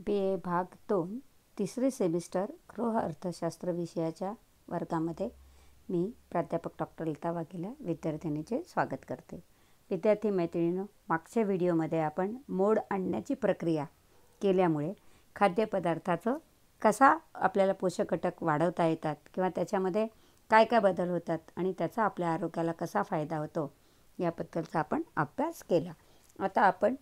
BA भाग 2 तिसरे semester गृह अर्थशास्त्र विषयाच्या वर्गामध्ये मी प्राध्यापक डॉक्टर लता वाघेला विद्यार्थिनीचे स्वागत करते. विद्यार्थी मैत्रिणींनो, मागच्या व्हिडिओमध्ये आपण मोड आणण्याची प्रक्रिया केल्यामुळे खाद्यपदार्थाचं कसा आपल्याला पोषक घटक वाढवता येतात किंवा त्याच्यामध्ये काय काय बदल होतात आणि त्याचा आपल्या आरोग्याला कसा फायदा होतो याबद्दलचा आपण अभ्यास केला. आता आपण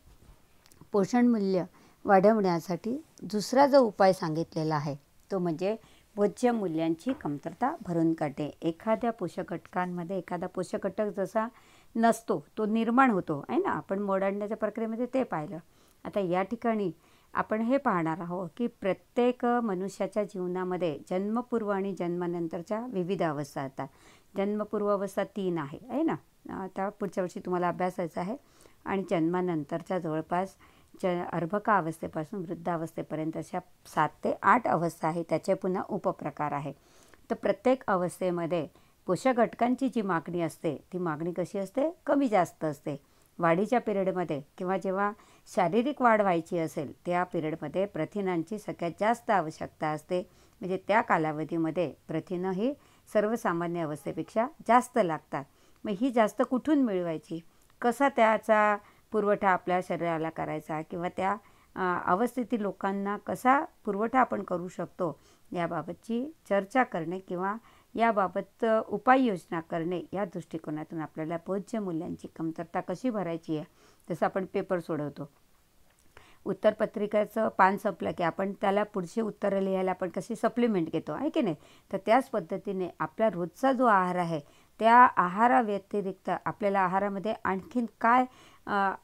पोषण मूल्य वाढवण्यासाठी दुसरा जो उपाय सांगितलेला आहे तो म्हणजे भोज्य मूल्यांची कमतरता भरून काढणे. एखाद्या पोषक घटकांमध्ये एखादा पोषक घटक जसा नसतो तो निर्माण होतो आहे ना, आपण मोड आणण्याच्या प्रक्रियेमध्ये ते पाहिलं. आता या ठिकाणी आपण हे पाहणार आहोत की प्रत्येक मनुष्याच्या जीवनामध्ये जन्मपूर्व आणि जन्मानंतरच्या विविध अवस्था येतात. जन्मपूर्व अवस्था 3 आहे ना, आता पुढच्या वर्षी तुम्हाला अभ्यासायचं आहे. आणि जन्मानंतरच्या जवळपास अर्भका अवस्थेपासून वृद्धावस्थेपर्यंत अशा 7 ते 8 अवस्था आहे, त्याचे पुन्हा उपप्रकार आहे. तर प्रत्येक अवस्थेमध्ये पोषक घटकांची जी मागणी असते ती मागणी कशी असते, कमी जास्त असते. वाढीच्या पिरियडमध्ये किंवा जेव्हा शारीरिक वाढ व्हायची असेल त्या पिरियडमध्ये प्रथिनांची सगळ्यात जास्त आवश्यकता असते. म्हणजे त्या कालावधीमध्ये प्रथिनं ही सर्वसामान्य अवस्थेपेक्षा जास्त लागतात. मग ही जास्त कुठून मिळवायची, कसा त्याचा पुरवठा आपल्या शरीराला करायचा किंवा त्या अवस्थेतील लोकांना कसा पुरवठा आपण करू शकतो याबाबतची चर्चा करणे किंवा याबाबत उपाययोजना करणे या दृष्टिकोनातून आपल्याला भोज्य मूल्यांची कमतरता कशी भरायची आहे. जसं आपण पेपर सोडवतो, उत्तरपत्रिकेचं पान संपलं की आपण त्याला पुढची उत्तरं लिहायला आपण कशी सप्लिमेंट घेतो आहे की नाही. तर त्याच पद्धतीने आपला रोजचा जो आहार आहे त्या आहाराव्यतिरिक्त आपल्याला आहारामध्ये आणखीन काय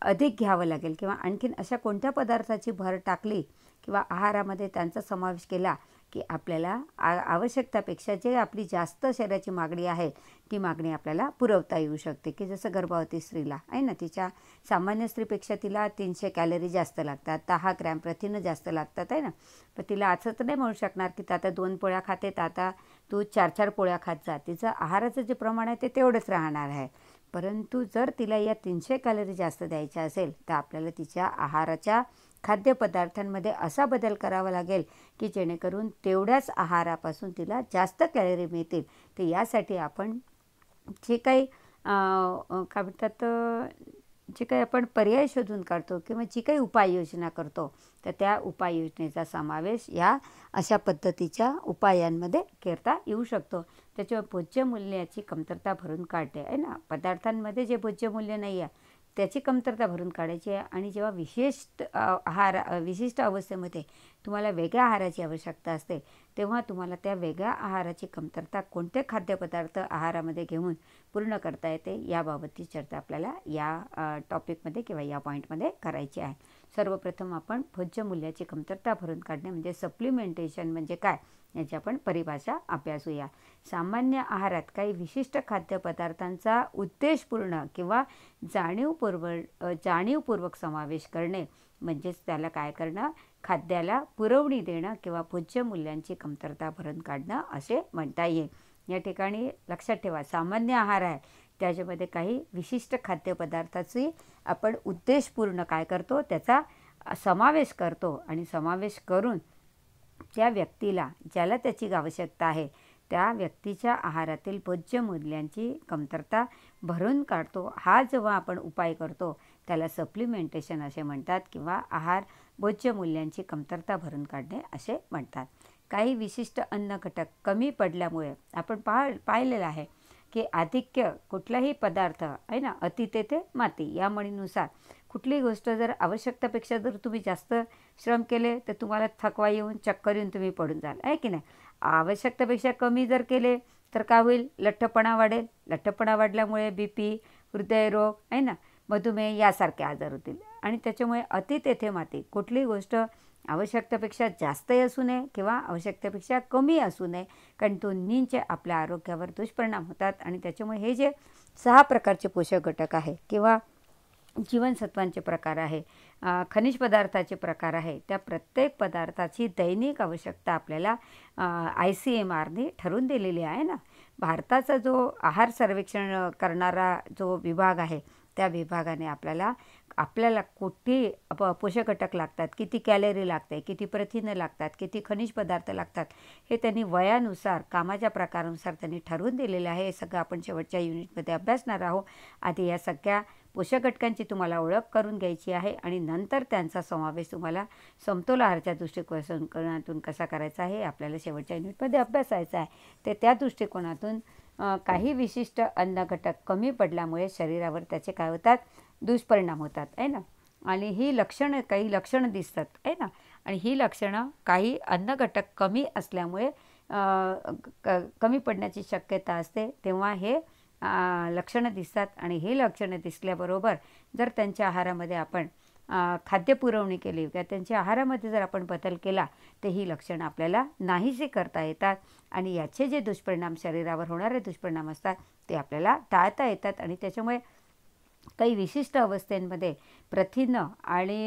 अधिक घ्यावं लागेल किंवा आणखीन अशा कोणत्या पदार्थाची भर टाकली किंवा आहारामध्ये त्यांचा समावेश केला की आपल्याला आवश्यकतापेक्षा जे आपली जास्त शरीराची मागणी आहे ती मागणी आपल्याला पुरवता येऊ शकते. की जसं गर्भवती स्त्रीला आहे ना, तिच्या सामान्य स्त्रीपेक्षा तिला 300 कॅलरी जास्त लागतात, 10 ग्रॅम प्रथिनं जास्त लागतात आहे ना. पण तिला असं तर नाही म्हणू शकणार की आता 2 पोळ्या खाते तर आता तू 4-4 पोळ्या खात जा. तिचं आहाराचं जे प्रमाण आहे ते तेवढंच राहणार आहे. परंतु जर तिला या 300 कॅलरी जास्त द्यायच्या असेल तर आपल्याला तिच्या आहाराच्या खाद्यपदार्थांमध्ये असा बदल करावा लागेल की जेणेकरून तेवढ्याच आहारापासून तिला जास्त कॅलरी मिळतील. तर यासाठी आपण जे काही काय म्हणतात जे काही आपण पर्याय शोधून काढतो किंवा जी काही उपाययोजना करतो तर त्या उपाययोजनेचा समावेश या अशा पद्धतीच्या उपायांमध्ये करता येऊ शकतो. त्याच्यावर भोज्य मूल्याची कमतरता भरून काढणे आहे ना, पदार्थांमध्ये जे भोज्य मूल्य नाही आहे त्याची कमतरता भरून काढायची आहे. आणि जेव्हा विशिष्ट अवस्थेमध्ये तुम्हाला वेगळ्या आहाराची आवश्यकता असते तेव्हा तुम्हाला त्या वेगळ्या आहाराची कमतरता कोणते खाद्यपदार्थ आहारामध्ये घेऊन पूर्ण करता येते याबाबतची चर्चा आपल्याला या टॉपिकमध्ये किंवा या पॉईंटमध्ये करायची आहे. सर्वप्रथम आपण भोज्य मूल्याची कमतरता भरून काढणे म्हणजे सप्लिमेंटेशन म्हणजे काय याची आपण परिभाषा अभ्यासूया. सामान्य आहारात काही विशिष्ट खाद्यपदार्थांचा उद्देशपूर्ण किंवा जाणीवपूर्वक समावेश करणे म्हणजेच त्याला काय करणं, खाद्याला पुरवणी देणं किंवा भोज्य मूल्यांची कमतरता भरून काढणं असे म्हणता येईल. या ठिकाणी लक्षात ठेवा, सामान्य आहार आहे त्याच्यामध्ये काही विशिष्ट खाद्यपदार्थाची आपण उद्देशपूर्ण काय करतो त्याचा समावेश करतो आणि समावेश करून त्या व्यक्तीला ज्याला त्याची आवश्यकता आहे त्या व्यक्तीच्या आहारातील भोज्य मूल्यांची कमतरता भरून काढतो. हा जेव्हा आपण उपाय करतो त्याला सप्लिमेंटेशन असे म्हणतात किंवा आहार भोज्य मूल्यांची कमतरता भरून काढणे असे म्हणतात. काही विशिष्ट अन्न घटक कमी पडल्यामुळे आपण पाहिलेलं आहे की आधिक्य कुठलाही पदार्थ आहे ना, अति तेथे माती या म्हणीनुसार कुठलीही गोष्ट जर आवश्यकतेपेक्षा जर तुम्ही जास्त श्रम केले तर तुम्हाला थकवा येऊन चक्कर येऊन तुम्ही पडून जाल आहे की नाही. आवश्यकतेपेक्षा कमी जर केले तर काय होईल, लठ्ठपणा वाढेल. लठ्ठपणा वाढल्यामुळे BP, हृदयरोग आहे ना, मधुमेह यासारखे आजार होतील. आणि त्याच्यामुळे अति तेथे माती, कुठलीही गोष्ट आवश्यकतेपेक्षा जास्तही असू नये किंवा आवश्यकतेपेक्षा कमी असू नये, कारण दोन्हींचे आपल्या आरोग्यावर दुष्परिणाम होतात. आणि त्याच्यामुळे हे जे 6 प्रकारचे पोषक घटक आहे किंवा जीवनसत्वांचे प्रकार आहे, खनिज पदार्थाचे प्रकार आहे, त्या प्रत्येक पदार्थाची दैनिक आवश्यकता आपल्याला ICMRने ठरवून दिलेली आहे ना. भारताचा जो आहार सर्वेक्षण करणारा जो विभाग आहे त्या विभागाने आपल्याला आपल्याला कुठे पोषक घटक लागतात, किती कॅलरी लागते, किती प्रथिनं लागतात, किती खनिज पदार्थ लागतात, हे त्यांनी वयानुसार कामाच्या प्रकारानुसार त्यांनी ठरवून दिलेलं आहे. हे सगळं आपण शेवटच्या युनिटमध्ये अभ्यासणार आहोत. आधी या सगळ्या पोषक घटकांची तुम्हाला ओळख करून घ्यायची आहे आणि नंतर त्यांचा समावेश तुम्हाला समतोल आहाराच्या दृष्टिकोनातून कसा करायचा आहे आपल्याला शेवटच्या युनिटमध्ये अभ्यासायचा आहे. ते त्या दृष्टिकोनातून काही विशिष्ट अन्न घटक कमी पडल्यामुळे शरीरावर त्याचे काय होतात, दुष्परिणाम होतात आहे ना. आणि ही लक्षणं, काही लक्षणं दिसतात आहे ना. आणि ही लक्षणं काही अन्न घटक कमी असल्यामुळे कमी पडण्याची शक्यता असते. तेव्हा हे लक्षणं दिसतात. आणि हे लक्षणं दिसल्याबरोबर जर त्यांच्या आहारामध्ये आपण खाद्य पुरवणी केली किंवा त्यांच्या आहारामध्ये जर आपण बदल केला तर ही लक्षणं आपल्याला नाहीसे करता येतात. आणि याचे जे दुष्परिणाम, शरीरावर होणारे दुष्परिणाम असतात ते आपल्याला टाळता येतात. आणि त्याच्यामुळे काही विशिष्ट अवस्थेमध्ये प्रथिनं आणि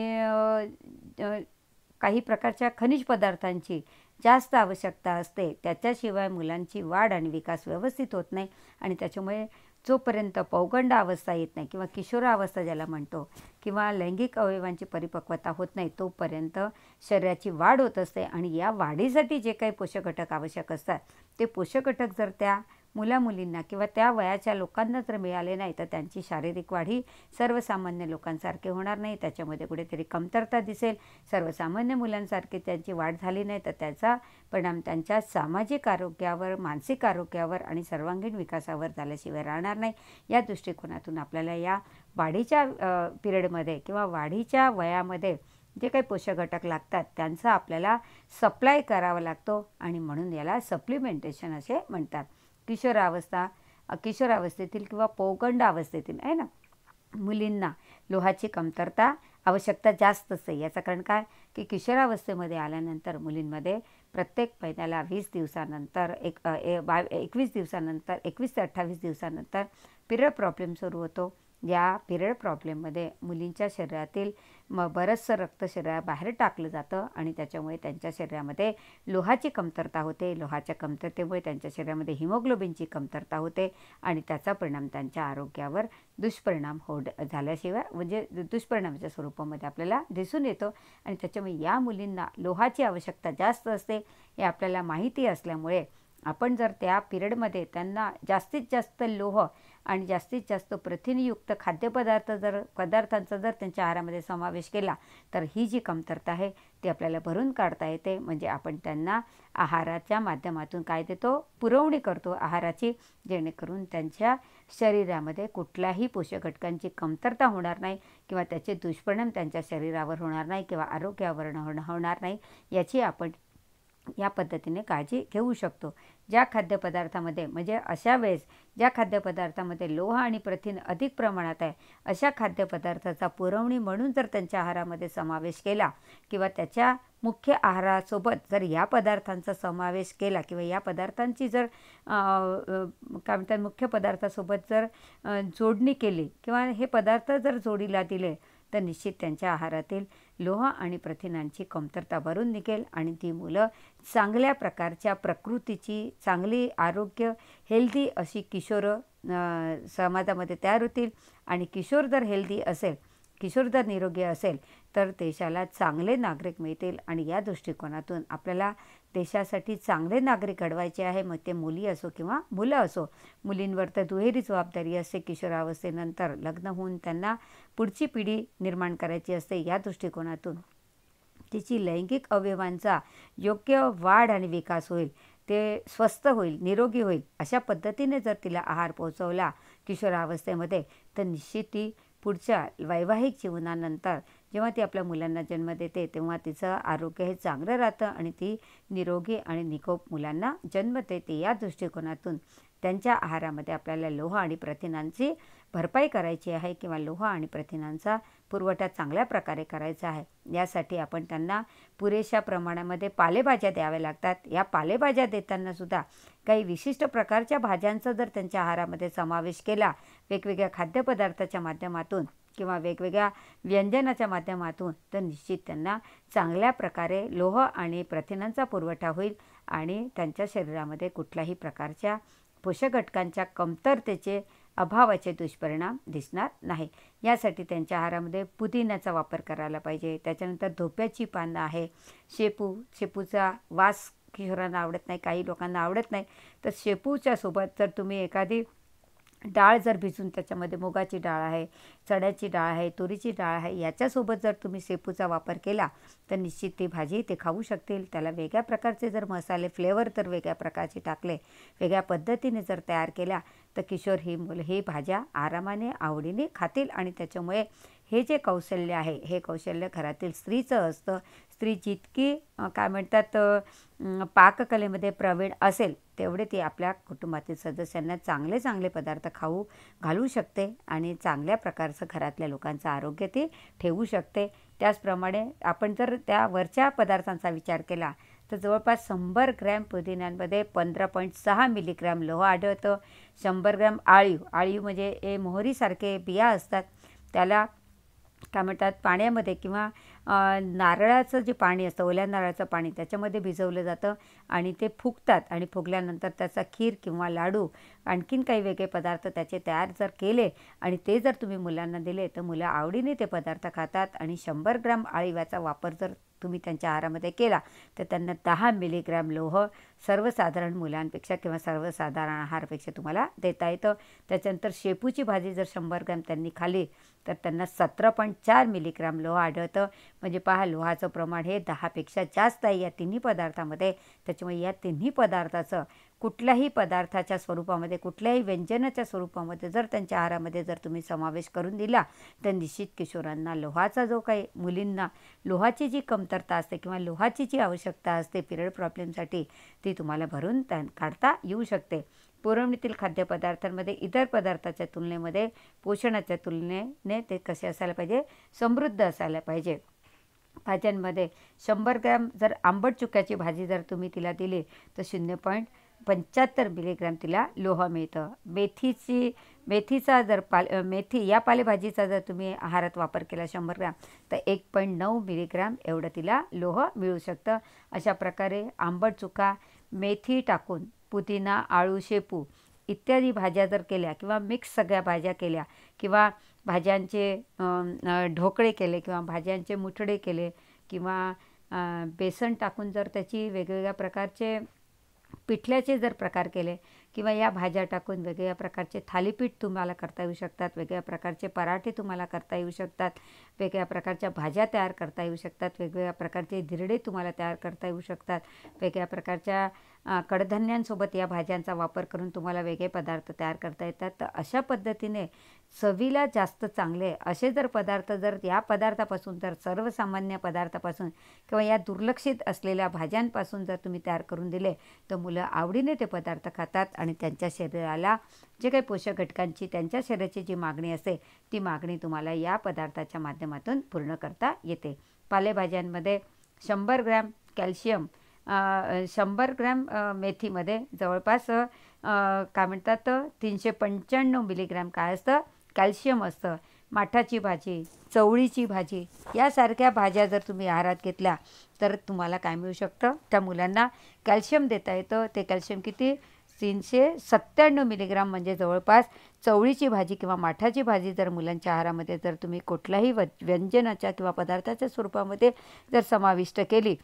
काही प्रकारच्या खनिज पदार्थांची जास्त आवश्यकता असते. त्याच्याशिवाय मुलांची वाढ आणि विकास व्यवस्थित होत नाही. आणि त्याच्यामुळे जोपर्यंत पौगंड अवस्था येत नाही किंवा किशोरावस्था ज्याला म्हणतो किंवा लैंगिक अवयवांची परिपक्वता होत नाही तोपर्यंत शरीराची वाढ होत असते. आणि या वाढीसाठी जे काही पोषक घटक आवश्यक असतात ते पोषक घटक जर त्या मुलामुलींना किंवा त्या वयाच्या लोकांना जर मिळाले नाही तर त्यांची शारीरिक वाढ ही सर्वसामान्य लोकांसारखे होणार नाही. त्याच्यामध्ये कुठेतरी कमतरता दिसेल. सर्वसामान्य मुलांसारखी त्यांची वाढ झाली नाही तर त्याचा परिणाम त्यांच्या सामाजिक आरोग्यावर, मानसिक आरोग्यावर आणि सर्वांगीण विकासावर झाल्याशिवाय राहणार नाही. या दृष्टिकोनातून आपल्याला या वाढीच्या पिरियडमध्ये किंवा वाढीच्या वयामध्ये जे काही पोषक घटक लागतात त्यांचा आपल्याला सप्लाय करावा लागतो. आणि म्हणून याला सप्लिमेंटेशन असे म्हणतात. किशोरावस्थेतील किंवा पौगंड अवस्थेतील आहे ना मुलींना लोहाची कमतरता आवश्यकता जास्त असते. याचं कारण काय की किशोरावस्थेमध्ये आल्यानंतर मुलींमध्ये प्रत्येक महिन्याला 20 दिवसानंतर 21 दिवसानंतर 21 ते 28 दिवसानंतर पिरियड प्रॉब्लेम सुरू होतो. या पिरियड प्रॉब्लेममध्ये मुलींच्या शरीरातील बरंचसं रक्त शरीराबाहेर टाकलं जातं आणि त्याच्यामुळे त्यांच्या शरीरामध्ये लोहाची कमतरता होते. लोहाच्या कमतरतेमुळे त्यांच्या शरीरामध्ये हिमोग्लोबिनची कमतरता होते आणि त्याचा परिणाम त्यांच्या आरोग्यावर दुष्परिणाम झाल्याशिवाय म्हणजे दुष्परिणामाच्या स्वरूपामध्ये आपल्याला दिसून येतो. आणि त्याच्यामुळे या मुलींना लोहाची आवश्यकता जास्त असते हे आपल्याला माहिती असल्यामुळे आपण जर त्या पिरियडमध्ये त्यांना जास्तीत जास्त लोह आणि जास्तीत जास्त प्रथिनयुक्त पदार्थांचा जर त्यांच्या आहारामध्ये समावेश केला तर ही जी कमतरता आहे ती आपल्याला भरून काढता येते. म्हणजे आपण त्यांना आहाराच्या माध्यमातून काय देतो, पुरवणी करतो आहाराची, जेणेकरून त्यांच्या शरीरामध्ये कुठल्याही पोषक घटकांची कमतरता होणार नाही किंवा त्याचे दुष्परिणाम त्यांच्या शरीरावर होणार नाही किंवा आरोग्यावर होणार नाही. याची आपण या पद्धतीने काळजी घेऊ शकतो. ज्या खाद्यपदार्थामध्ये म्हणजे अशा वेळेस ज्या खाद्यपदार्थामध्ये लोह आणि प्रथिन अधिक प्रमाणात आहे अशा खाद्यपदार्थाचा पुरवणी म्हणून जर त्यांच्या आहारामध्ये समावेश केला किंवा त्याच्या मुख्य आहारासोबत जर या पदार्थांचा समावेश केला किंवा या पदार्थांची जर काय म्हणतात मुख्य पदार्थासोबत जर जोडणी केली किंवा हे पदार्थ जर जोडीला दिले तर निश्चित त्यांच्या आहारातील लोह आणि प्रथिनांची कमतरता भरून निघेल आणि ती मुलं चांगल्या प्रकारच्या प्रकृतीची, चांगली आरोग्य, हेल्दी अशी किशोर समाजामध्ये तयार होतील. आणि किशोर जर हेल्दी असेल, किशोर जर निरोगी असेल तर देशाला चांगले नागरिक मिळतील. आणि या दृष्टिकोनातून आपल्याला देशासाठी चांगले नागरिक घडवायचे आहे. मग ते मुली असो किंवा मुलं असो. मुलींवर तर दुहेरी जबाबदारी असते. किशोरावस्थेनंतर लग्न होऊन त्यांना पुढची पिढी निर्माण करायची असते. या दृष्टिकोनातून तिची लैंगिक अवयवांचा योग्य वाढ आणि विकास होईल, ते स्वस्थ होईल, निरोगी होईल. अशा पद्धतीने जर तिला आहार पोहोचवला किशोरावस्थेमध्ये तर निश्चित ती पुढच्या वैवाहिक जीवनानंतर जेव्हा ती आपल्या मुलांना जन्म देते तेव्हा तिचं आरोग्य हे चांगलं राहतं आणि ती निरोगी आणि निकोप मुलांना जन्म देते. या दृष्टिकोनातून त्यांच्या आहारामध्ये आपल्याला लोह आणि प्रथिनांची भरपाई करायची आहे किंवा लोह आणि प्रथिनांचा पुरवठा चांगल्या प्रकारे करायचा आहे. यासाठी आपण त्यांना पुरेशा प्रमाणामध्ये पालेभाज्या द्याव्या लागतात. या पालेभाज्या देतानासुद्धा काही विशिष्ट प्रकारच्या भाज्यांचा जर त्यांच्या आहारामध्ये समावेश केला वेगवेगळ्या खाद्यपदार्थाच्या माध्यमातून किंवा वेगवेगळ्या व्यंजनाच्या माध्यमातून तर निश्चित त्यांना चांगल्या प्रकारे लोह आणि प्रथिनांचा पुरवठा होईल आणि त्यांच्या शरीरामध्ये कुठल्याही प्रकारच्या पोषक घटकांच्या कमतरतेचे अभावाचे दुष्परिणाम दिसणार नाही. यासाठी त्यांच्या आहारामध्ये पुदिन्याचा वापर करायला पाहिजे. त्याच्यानंतर धोप्याची पानं आहे, शेपूचा वास किशोरांना आवडत नाही, काही लोकांना आवडत नाही, तर शेपूच्या सोबत जर तुम्ही एखादी डाळ जर भिजून त्याच्यामध्ये मुगाची डाळ आहे, चण्याची डाळ आहे, तुरीची डाळ आहे, याच्यासोबत जर तुम्ही शेपूचा वापर केला तर निश्चित ती भाजी ते खाऊ शकतील. त्याला वेगळ्या प्रकारचे जर मसाले फ्लेवर तर वेगळ्या प्रकारचे टाकले, वेगळ्या पद्धतीने जर तयार केल्या तर किशोर ही मुलं ही भाज्या आरामाने आवडीने खातील. आणि त्याच्यामुळे हे जे कौशल्य आहे हे कौशल्य घरातील स्त्रीचं असतं. स्त्री जितकी काय म्हणतात पाककलेमध्ये प्रवीण असेल तेवढे ती आपल्या कुटुंबातील सदस्यांना चांगले चांगले पदार्थ खाऊ घालू शकते आणि चांगल्या प्रकारचं घरातल्या लोकांचं आरोग्य ती ठेवू शकते. त्याचप्रमाणे आपण जर त्या वरच्या पदार्थांचा विचार केला तर जवळपास 100 ग्रॅम पुदिन्यांमध्ये 15.6 मिलीग्रॅम लोह आढळतं. 100 ग्रॅम आळीव म्हणजे मोहरीसारखे बिया असतात, त्याला काय म्हणतात पाण्यामध्ये किंवा नारळाचं जे पाणी असतं, ओल्या नारळाचं पाणी त्याच्यामध्ये भिजवलं जातं आणि ते फुगतात आणि फुगल्यानंतर त्याचा खीर किंवा लाडू आणखीन काही वेगळे पदार्थ त्याचे तयार जर केले आणि ते जर तुम्ही मुलांना दिले तर मुलं आवडीने ते पदार्थ खातात. आणि 100 ग्रॅम आळीवाचा वापर जर तुम्ही त्यांच्या आहारामध्ये केला तर त्यांना 10 मिलीग्रॅम लोह सर्वसाधारण मुलांपेक्षा किंवा सर्वसाधारण आहारापेक्षा तुम्हाला देता येतं. त्याच्यानंतर शेपूची भाजी जर 100 ग्रॅम त्यांनी खाली तर त्यांना 17.4 मिलीग्रॅम लोह आढळतं. म्हणजे पहा, लोहाचं प्रमाण हे 10पेक्षा जास्त आहे या तिन्ही पदार्थामध्ये. त्याच्यामुळे या तिन्ही पदार्थाचं कुठल्याही पदार्थाच्या स्वरूपामध्ये, कुठल्याही व्यंजनाच्या स्वरूपामध्ये जर त्यांच्या आहारामध्ये जर तुम्ही समावेश करून दिला तर निश्चित किशोरांना लोहाचा जो काही मुलींना लोहाची जी कमतरता असते किंवा लोहाची जी आवश्यकता असते पिरियड प्रॉब्लेमसाठी ती तुम्हाला भरून काढता येऊ शकते. पुरवणीतील खाद्यपदार्थांमध्ये इतर पदार्थाच्या तुलनेमध्ये पोषणाच्या तुलनेने ते कसे असायला पाहिजे, समृद्ध असायला पाहिजे. भाज्यांमध्ये 100 ग्रॅम जर आंबट चुक्याची भाजी जर तुम्ही तिला दिली तर 0.75 मिलीग्रॅम तिला लोह मिळतं. मेथीचा जर मेथी या पालेभाजीचा जर तुम्ही आहारात वापर केला 100 ग्रॅम तर 1.9 मिलीग्रॅम एवढं तिला लोह मिळू शकतं. अशा प्रकारे आंबट चुका, मेथी टाकून पुदिना, आळू, शेपू इत्यादी भाज्या जर केल्या किंवा मिक्स सगळ्या भाज्या केल्या किंवा भाज्यांचे ढोकळे केले किंवा भाज्यांचे मुठडे केले किंवा बेसन टाकून जर त्याची वेगवेगळ्या प्रकारचे पिठल्याचे जर प्रकार केले किंवा या भाज्या टाकून वेगवेगळ्या प्रकारचे थालीपीठ तुम्हाला करता येऊ शकतात, वेगवेगळ्या प्रकारचे पराठे तुम्हाला करता येऊ शकतात, वेगवेगळ्या प्रकारच्या भाज्या तयार करता येऊ शकतात, वेगवेगळ्या प्रकारचे धिरडे तुम्हाला तयार करता येऊ शकतात, वेगवेगळ्या प्रकारच्या कडधान्यांसोबत या भाज्यांचा वापर करून तुम्हाला वेगळे पदार्थ तयार करता येतात. तर अशा पद्धतीने चवीला जास्त चांगले असे जर पदार्थ जर या पदार्थापासून जर सर्वसामान्य पदार्थापासून किंवा या दुर्लक्षित असलेल्या भाज्यांपासून जर तुम्ही तयार करून दिले तर मुलं आवडीने ते पदार्थ खातात आणि त्यांच्या शरीराला जे काही पोषक घटकांची त्यांच्या शरीराची जी मागणी असते ती मागणी तुम्हाला या पदार्थाच्या माध्यमातून पूर्ण करता येते. पालेभाज्यांमध्ये 100 ग्रॅम कॅल्शियम, 100 ग्रॅम मेथीमध्ये जवळपास काय म्हणतात 395 मिलीग्रॅम काय असतं, कॅल्शियम असतं. माठाची भाजी, चवळीची भाजी यासारख्या भाज्या जर तुम्ही आहारात घेतल्या तर तुम्हाला काय मिळू शकतं, त्या मुलांना कॅल्शियम देता येतं. ते कॅल्शियम किती, 397 मिलीग्राम. म्हणजे जवळपास चवळीची भाजी किंवा माठाची भाजी जर मुलांच्या आहारामध्ये जर तुम्ही कुठल्याही व्यंजनाच्या किंवा पदार्थाच्या स्वरूपामध्ये जर समाविष्ट केली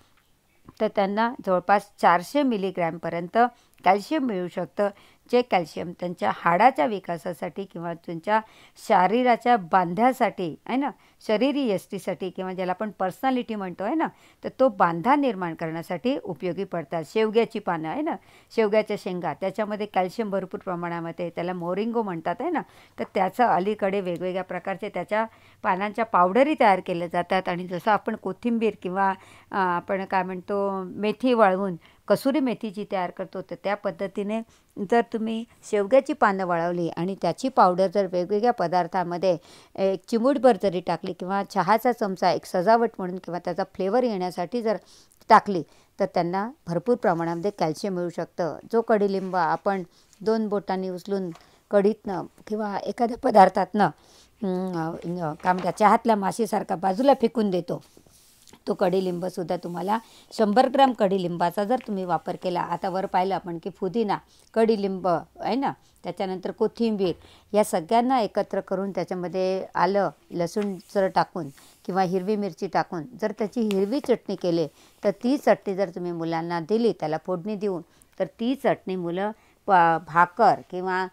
तर त्यांना जवळपास 400 मिलीग्रॅमपर्यंत कॅल्शियम मिळू शकतं. जे कॅल्शियम त्यांच्या हाडाच्या विकासासाठी किंवा त्यांच्या शरीराच्या बांध्यासाठी आहे ना, शरीरी यष्टीसाठी किंवा ज्याला आपण पर्सनॅलिटी म्हणतो आहे ना, तर तो बांधा निर्माण करण्यासाठी उपयोगी पडतात. शेवग्याची पानं आहे ना, शेवग्याच्या शेंगा त्याच्यामध्ये कॅल्शियम भरपूर प्रमाणामध्ये, त्याला मोरिंगो म्हणतात आहे ना, तर त्याचं अलीकडे वेगवेगळ्या प्रकारचे त्याच्या पानांच्या पावडरी तयार केल्या जातात. आणि जसं आपण कोथिंबीर किंवा आपण काय म्हणतो मेथी वाळवून कसुरी मेथी जी तयार करतो तर त्या पद्धतीने जर तुम्ही शेवग्याची पानं वाळवली आणि त्याची पावडर जर वेगवेगळ्या पदार्थामध्ये एक चिमूटभर जरी टाकली किंवा चहाचा चमचा एक सजावट म्हणून किंवा त्याचा फ्लेवर येण्यासाठी जर टाकली तर त्यांना भरपूर प्रमाणामध्ये कॅल्शियम मिळू शकतं. जो कडुलिंब आपण 2 बोटांनी उचलून कढीतनं किंवा एखाद्या पदार्थातनं काय म्हणतात चहातल्या माशीसारखा बाजूला फेकून देतो तो कडुलिंबसुद्धा तुम्हाला 100 ग्रॅम कडुलिंबाचा जर तुम्ही वापर केला, आता वर पाहिलं आपण की पुदिना, कडुलिंब आहे ना, त्याच्यानंतर कोथिंबीर, या सगळ्यांना एकत्र करून त्याच्यामध्ये आलं लसूण जर टाकून किंवा हिरवी मिरची टाकून जर त्याची हिरवी चटणी केली, तर ती चटणी जर तुम्ही मुलांना दिली त्याला फोडणी देऊन, तर ती चटणी मुलं भाकर किंवा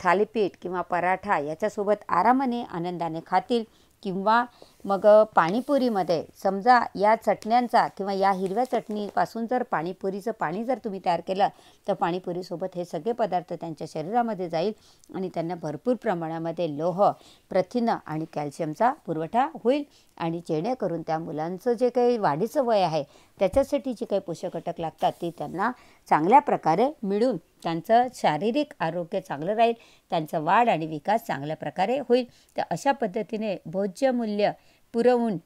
थालीपीठ किंवा पराठा याच्यासोबत आरामाने आनंदाने खातील. किंवा मग पाणीपुरीमध्ये समजा या चटण्यांचा किंवा या हिरव्या चटणीपासून जर पाणीपुरीचं पाणी जर तुम्ही तयार केलं, तर पाणीपुरीसोबत हे सगळे पदार्थ त्यांच्या शरीरामध्ये जाईल आणि त्यांना भरपूर प्रमाणामध्ये लोह, प्रथिनं आणि कॅल्शियमचा पुरवठा होईल. आणि जेणेकरून त्या मुलांचं जे काही वाढीचं वय आहे त्याच्यासाठी जे काही पोषक घटक लागतात ते त्यांना चांगल्या प्रकारे मिळून त्यांचं शारीरिक आरोग्य चांगलं राहील, त्यांचा वाढ आणि विकास चांगल्या प्रकारे होईल. तर अशा पद्धतीने भोज्य मूल्य पुरवून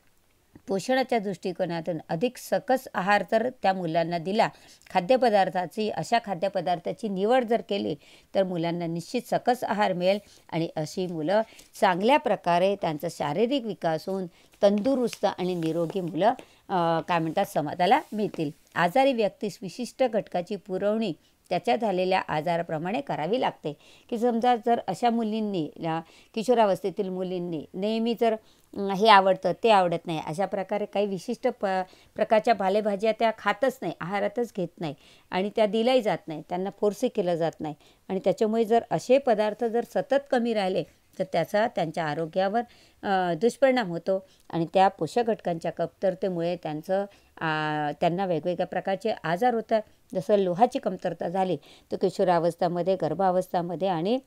पोषणाच्या दृष्टिकोनातून अधिक सकस आहार जर त्या मुलांना दिला, खाद्यपदार्थाची अशा खाद्यपदार्थाची निवड जर केली, तर मुलांना निश्चित सकस आहार मिळेल आणि अशी मुलं चांगल्या प्रकारे त्यांचा शारीरिक विकास होऊन तंदुरुस्त आणि निरोगी मुलं काय म्हणतात समाजाला मिळतील. आजारी व्यक्तीस विशिष्ट घटकाची पुरवणी त्याच्या झालेल्या आजाराप्रमाणे करावी लागते. की समजा जर अशा मुलींनी, किशोरावस्थेतील मुलींनी नेहमी जर हे आवडतं ते आवडत नाही, अशा प्रकारे काही विशिष्ट प्रकारच्या पालेभाज्या त्या खातच नाही, आहारातच घेत नाही आणि त्या दिल्याही जात नाही, त्यांना फोर्सही केलं जात नाही आणि त्याच्यामुळे जर असे पदार्थ जर सतत कमी राहिले तर त्याचा त्यांच्या आरोग्यावर दुष्परिणाम होतो आणि त्या पोषक घटकांच्या कमतरतेमुळे त्यांना वेगवेगळ्या प्रकारचे आजार होतात. जसं लोहाची कमतरता झाली तर किशोरावस्थामध्ये, गर्भावस्थामध्ये आणि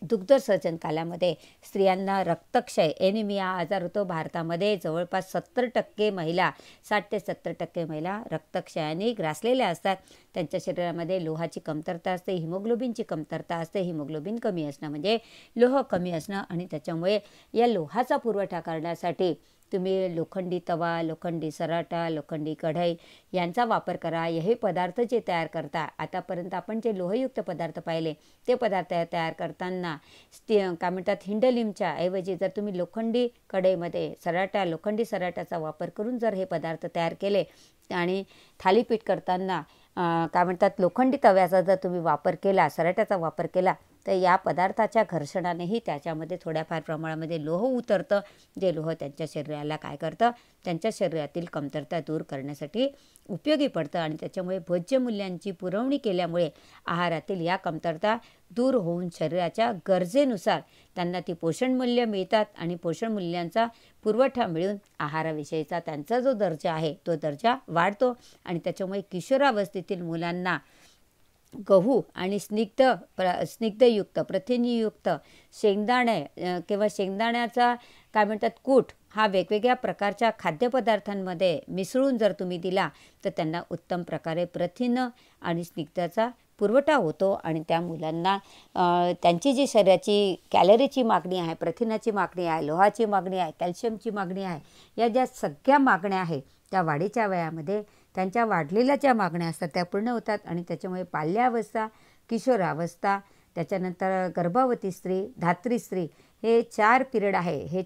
दुग्धसर्जन कालामध्ये स्त्रियांना रक्तक्षय, एनिमिया आजार होतो. भारतामध्ये जवळपास 70% महिला, 60 ते 70% महिला रक्तक्षयाने ग्रासलेल्या असतात. त्यांच्या शरीरामध्ये लोहाची कमतरता असते, हिमोग्लोबिनची कमतरता असते. हिमोग्लोबिन कमी असणं म्हणजे लोह कमी असणं आणि त्याच्यामुळे या लोहाचा पुरवठा करण्यासाठी तुम्ही लोखंडी तवा, लोखंडी सराटा, लोखंडी कढई यांचा वापर करा. हे पदार्थ जे तयार करता, आतापर्यंत आपण जे लोहयुक्त पदार्थ पाहिले ते पदार्थ तयार करताना काय म्हणतात हिंडलिमच्या ऐवजी जर तुम्ही लोखंडी कढईमध्ये लोखंडी सराट्याचा वापर करून जर हे पदार्थ तयार केले आणि थालीपीठ करताना काय म्हणतात लोखंडी तव्याचा जर तुम्ही वापर केला, सराट्याचा वापर केला, तर या पदार्थाच्या घर्षणानेही त्याच्यामध्ये थोड्याफार प्रमाणामध्ये लोह उतरतं. जे लोह त्यांच्या शरीराला काय करतं, त्यांच्या शरीरातील कमतरता दूर करण्यासाठी उपयोगी पडतं आणि त्याच्यामुळे भोज्य मूल्यांची पुरवणी केल्यामुळे आहारातील या कमतरता दूर होऊन शरीराच्या गरजेनुसार त्यांना ती पोषण मूल्य मिळतात आणि पोषण मूल्यांचा पुरवठा मिळून आहाराविषयीचा त्यांचा जो दर्जा आहे तो दर्जा वाढतो आणि त्याच्यामुळे किशोरावस्थेतील मुलांना गहू आणि स्निग्धयुक्त प्रथिनयुक्त शेंगदाणे किंवा शेंगदाण्याचा काय म्हणतात कूट हा वेगवेगळ्या प्रकारच्या खाद्यपदार्थांमध्ये मिसळून जर तुम्ही दिला तर त्यांना उत्तम प्रकारे प्रथिन आणि स्निग्धाचा पुरवठा होतो आणि त्या मुलांना त्यांची जी शरीराची कॅलरीची मागणी आहे, प्रथिनाची मागणी आहे, लोहाची मागणी आहे, कॅल्शियमची मागणी आहे, या ज्या सगळ्या मागण्या आहे त्या वाढीच्या वयामध्ये त्यांच्या वाढलेल्या ज्या मागण्या असतात त्या पूर्ण होतात आणि त्याच्यामुळे बाल्यावस्था, किशोरावस्था, त्याच्यानंतर गर्भवती स्त्री, धात्री स्त्री हे 4 पिरियड आहे. हे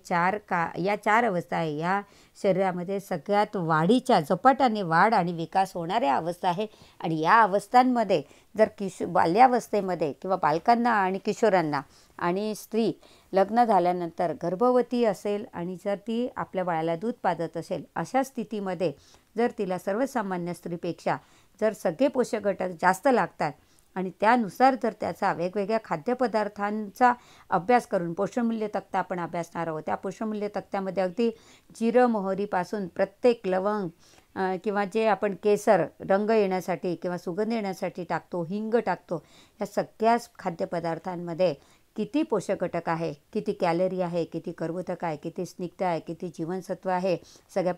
या 4 अवस्था आहे. या शरीरामध्ये सगळ्यात वाढीच्या झपाट्याने वाढ आणि विकास होणाऱ्या अवस्था आहे आणि या अवस्थांमध्ये जर बाल्यावस्थेमध्ये किंवा बालकांना आणि किशोरांना आणि स्त्री लग्न झाल्यानंतर गर्भवती असेल आणि जर ती आपल्या बाळाला दूध पाजत असेल, अशा स्थितीमध्ये जर तिला सर्वसामान्य स्त्रीपेक्षा जर सगळे पोषक घटक जास्त लागतात आणि त्यानुसार जर त्याचा वेगवेगळ्या खाद्यपदार्थांचा अभ्यास करून पोषणमूल्य तक्ता आपण अभ्यासणार आहोत. त्या पोषणमूल्य तक्त्यामध्ये अगदी जिरं मोहरीपासून प्रत्येक लवंग किंवा जे आपण केसर रंग येण्यासाठी किंवा सुगंध येण्यासाठी टाकतो, हिंग टाकतो, या सगळ्याच खाद्यपदार्थांमध्ये किती पोषक घटक आहे, किती कॅलरी आहे, किती कर्बोदक आहे, किती स्निग्ध आहे, किती जीवनसत्व आहे, सगळ्या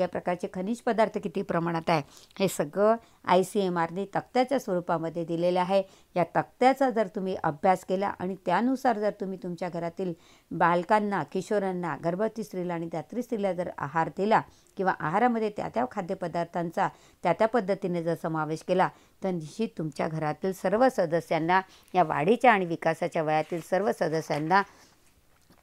प्रकारचे खनिज पदार्थ किती प्रमाणात आहे, हे सगळं ICMRने तक्त्याच्या स्वरूपामध्ये दिलेलं आहे. या तक्त्याचा जर तुम्ही अभ्यास केला आणि त्यानुसार जर तुम्ही तुमच्या घरातील बालकांना, किशोरांना, गर्भवती स्त्रीला आणि धात्री स्त्रीला जर आहार दिला किंवा आहारामध्ये त्या खाद्यपदार्थांचा त्या पद्धतीने जर समावेश केला तर निश्चित तुमच्या घरातील सर्व सदस्यांना, या वाढीच्या आणि विकासाच्या वयातील सर्व सदस्यांना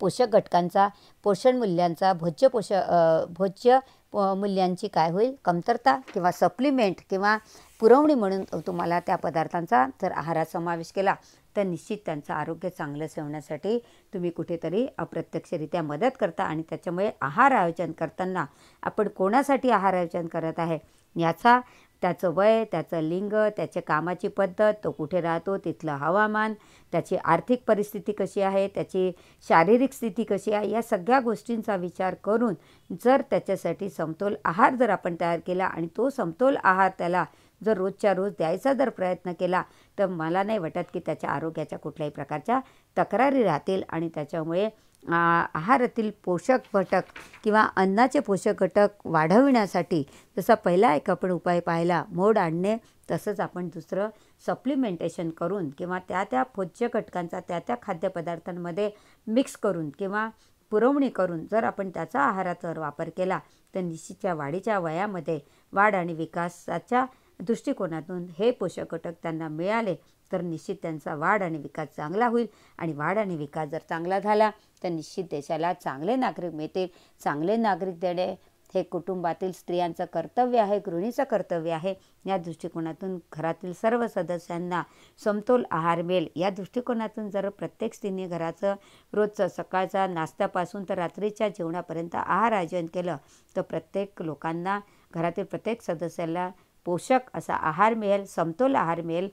पोषक घटकांचा, पोषण मूल्यांचा, भोज्य मूल्यांची काय होईल कमतरता किंवा सप्लिमेंट किंवा पुरवणी म्हणून तुम्हाला त्या पदार्थांचा जर आहारात समावेश केला तर निश्चित त्यांचं आरोग्य चांगलं ठेवण्यासाठी तुम्ही कुठेतरी अप्रत्यक्षरित्या मदत करता. आणि त्याच्यामुळे आहार आयोजन करताना आपण कोणासाठी आहार आयोजन करत आहे याचा, त्याचं वय, त्याचं लिंग, त्याच्या कामाची पद्धत, तो कुठे राहतो, तिथलं हवामान, त्याची आर्थिक परिस्थिती कशी आहे, त्याची शारीरिक स्थिती कशी आहे, या सगळ्या गोष्टींचा विचार करून जर त्याच्यासाठी समतोल आहार जर आपण तयार केला आणि तो समतोल आहार त्याला जर रोजच्या रोज द्यायचा जर प्रयत्न केला तर मला नाही वाटत की त्याच्या आरोग्याच्या कुठल्याही प्रकारच्या तक्रारी राहतील. आणि त्याच्यामुळे आहारातील पोषक घटक किंवा अन्नाचे पोषक घटक वाढविण्यासाठी जसा पहिला एक आपण उपाय पाहिला मोड आणणे, तसंच आपण दुसरं सप्लिमेंटेशन करून किंवा त्या भोज्य घटकांचा त्या खाद्यपदार्थांमध्ये मिक्स करून किंवा पुरवणी करून जर आपण त्याचा आहारात जर वापर केला तर निश्चितच्या वाढीच्या वयामध्ये वाढ आणि विकासाच्या दृष्टिकोनातून हे पोषक घटक त्यांना मिळाले तर निश्चित त्यांचा वाढ आणि विकास चांगला होईल. आणि वाढ आणि विकास जर चांगला झाला तर निश्चित देशाला चांगले नागरिक मिळतील. चांगले नागरिक देणे हे कुटुंबातील स्त्रियांचं कर्तव्य आहे, गृहिणीचं कर्तव्य आहे. या दृष्टिकोनातून घरातील सर्व सदस्यांना समतोल आहार मिळेल या दृष्टिकोनातून जर प्रत्येक स्त्रीने घराचं रोजचं सकाळचा नाश्त्यापासून तर रात्रीच्या जेवणापर्यंत आहार आयोजन केलं तर प्रत्येक लोकांना, घरातील प्रत्येक सदस्याला पोषक असा आहार मिळेल, समतोल आहार मिळेल.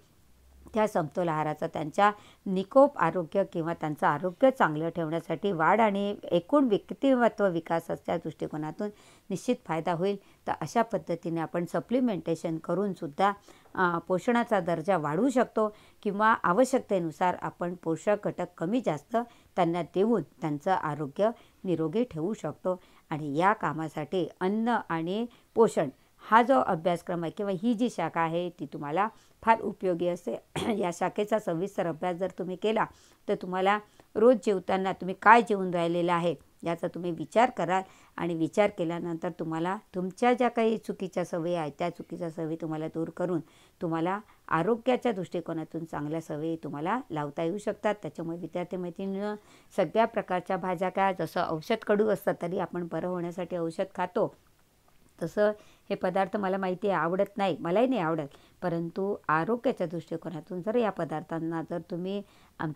त्या समतोल आहाराचा त्यांच्या निकोप आरोग्य किंवा त्यांचं आरोग्य चांगलं ठेवण्यासाठी वाढ आणि एकूण व्यक्तिमत्व विकासाच्या दृष्टिकोनातून निश्चित फायदा होईल. तर अशा पद्धतीने आपण सप्लिमेंटेशन करूनसुद्धा पोषणाचा दर्जा वाढवू शकतो किंवा आवश्यकतेनुसार आपण पोषक घटक कमी जास्त त्यांना देऊन त्यांचं आरोग्य निरोगी ठेवू शकतो. आणि या कामासाठी अन्न आणि पोषण हा जो अभ्यासक्रम आहे किंवा ही जी शाखा आहे ती तुम्हाला फार उपयोगी असते. या शाखेचा सविस्तर अभ्यास जर तुम्ही केला तर तुम्हाला रोज जेवताना तुम्ही काय जेवून राहिलेलं आहे याचा तुम्ही विचार कराल. आणि विचार केल्यानंतर तुम्हाला तुमच्या ज्या काही चुकीच्या सवयी आहेत त्या चुकीच्या सवयी तुम्हाला दूर करून तुम्हाला आरोग्याच्या दृष्टिकोनातून चांगल्या सवयी तुम्हाला लावता येऊ शकतात. त्याच्यामुळे विद्यार्थी मैत्रिणींनो, सगळ्या प्रकारच्या भाज्या काय, जसं औषध कडू असतं तरी आपण बरं होण्यासाठी औषध खातो, तसं हे पदार्थ मला माहिती आहे आवडत नाही, मलाही नाही आवडत, परंतु आरोग्याच्या दृष्टिकोनातून जर या पदार्थांना जर तुम्ही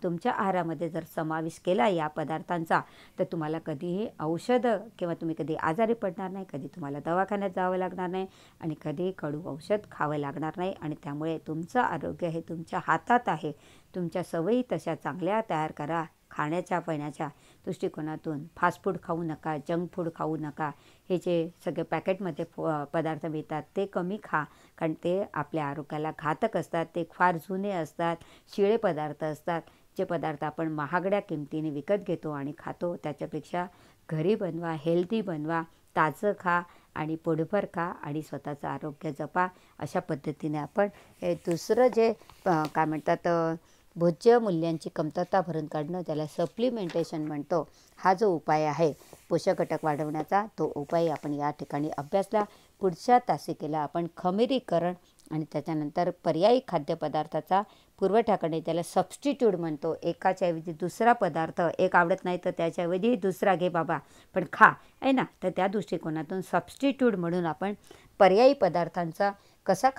तुमच्या आहारामध्ये जर समावेश केला या पदार्थांचा तर तुम्हाला कधीही औषधं किंवा तुम्ही कधी आजारी पडणार नाही, कधी तुम्हाला दवाखान्यात जावं लागणार नाही आणि कधी कडू औषध खावं लागणार नाही. आणि त्यामुळे तुमचं आरोग्य हे तुमच्या हातात आहे. तुमच्या सवयी तशा चांगल्या तयार करा. खाण्याच्या पिण्याच्या दृष्टिकोनातून फास्ट फूड खाऊ नका, जंक फूड खाऊ नका. हे जे सगळे पॅकेटमध्ये पदार्थ मिळतात ते कमी खा, कारण ते आपल्या आरोग्याला घातक असतात. ते फार जुने असतात, शिळे पदार्थ असतात. जे पदार्थ आपण महागड्या किमतीने विकत घेतो आणि खातो त्याच्यापेक्षा घरी बनवा, हेल्दी बनवा, ताजं खा आणि पोटभर खा आणि स्वतःचं आरोग्य जपा. अशा पद्धतीने आपण हे दुसरं जे काय म्हणतात भोज्य मूल्यांची कमतरता भरून काढणं, त्याला सप्लिमेंटेशन म्हणतो, हा जो उपाय आहे पोषक घटक वाढवण्याचा तो उपाय आपण या ठिकाणी अभ्यासला. पुढच्या तासिकेला आपण खमिरीकरण आणि त्याच्यानंतर पर्यायी खाद्यपदार्थाचा पुरवठा करणे, त्याला सबस्टिट्यूट म्हणतो. एकाच्या ऐवजी दुसरा पदार्थ, एक आवडत नाही तर त्याच्याऐवजी दुसरा घे बाबा पण खा, आहे ना. तर त्या दृष्टिकोनातून सबस्टिट्यूट म्हणून आपण पर्यायी पदार्थांचा कसा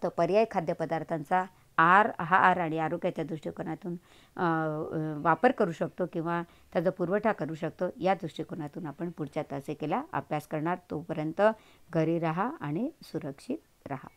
पर्यायी खाद्यपदार्थांचा आहार आणि आरोग्याच्या दृष्टिकोनातून वापर करू शकतो किंवा त्याचा पुरवठा करू शकतो, या दृष्टिकोनातून आपण पुढच्या तासिकेला अभ्यास करणार. तोपर्यंत घरी राहा आणि सुरक्षित राहा.